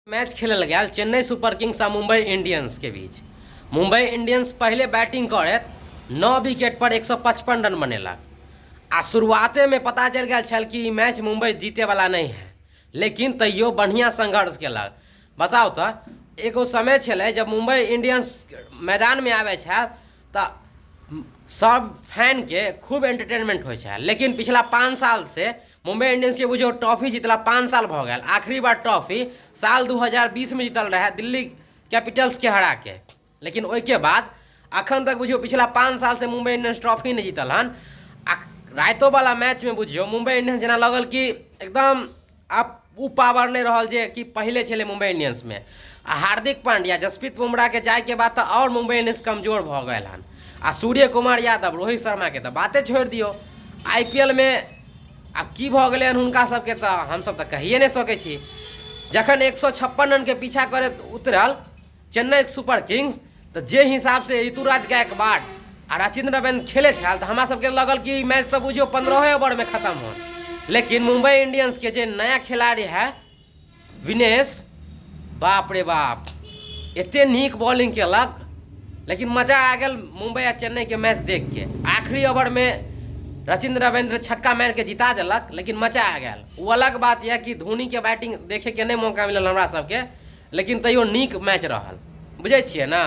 Match खेलल गया Chennai super Kings आ Mumbai Indians के बीच। मुंबई इंडियंस पहले बैटिंग करत 9 विकेट पर 155 रन बनेलक आ शुरुआते में पता चल गया छल कि मैच मुंबई जीते वाला नहीं है, लेकिन तैयो बढ़िया संघर्ष केलक। बताओ तो एगो समय छलै जब मुंबई इंडियंस मैदान में आवे छै तो सब फैन के खूब एंटरटेनमेंट हो छै, लेकिन पिछला 5 साल से मुंबई इंडियंस के बुझो ट्रॉफी जीतला 5 साल भ गया। आखिरी बार ट्रॉफी साल 2020 में जीतल रहे दिल्ली कैपिटल्स के हरा के, लेकिन ओके बाद अखन तक बुझियो पिछला 5 साल से मुंबई इंडियंस ट्रॉफी नहीं जीतल हन। रातों वाला मैच में बुझियो मुंबई इंडियंस जना लगल कि एकदम अब वो पावर नहीं रहल जे कि पहले चले मुंबई इंडियंस में। हार्दिक पांड्या जसप्रीत बुमराह के जाए के बाद तो और मुंबई इंडियंस कमजोर भ गए हन। आ सूर्य कुमार यादव रोहित शर्मा के तो बातें छोड़ दियो। आईपीएल में अब की भ गए हुनका सबके तो हम सब तो कहिए नहीं सकै छी। जखन 156 रन के पीछा करे उतरल चेन्नई सुपर किंग्स तो जे हिसाब से ऋतुराज गायकवाड़ आ रचिंद्र रविंद्र खेले छल तो हमारा सबके लगल कि मैच तो बुझियो 15 ओवर में खत्म हो। लेकिन मुंबई इंडियंस के जे नया खिलाड़ी है विनेश, बाप रे बाप एते नीक बॉलिंग केलक, लेकिन मजा आ गया मुंबई आ चेन्नई के मैच देख के। आखिरी ओवर में रचिंद्र रविंद्र छक्का मार के जिता दिलक, लेकिन मजा आ गया। वो अलग बात यह कि धोनी के बैटिंग देखे के नहीं मौका मिलल हमरा सबके, लेकिन तैयो नीक मैच रहल, बुझे छिए ना।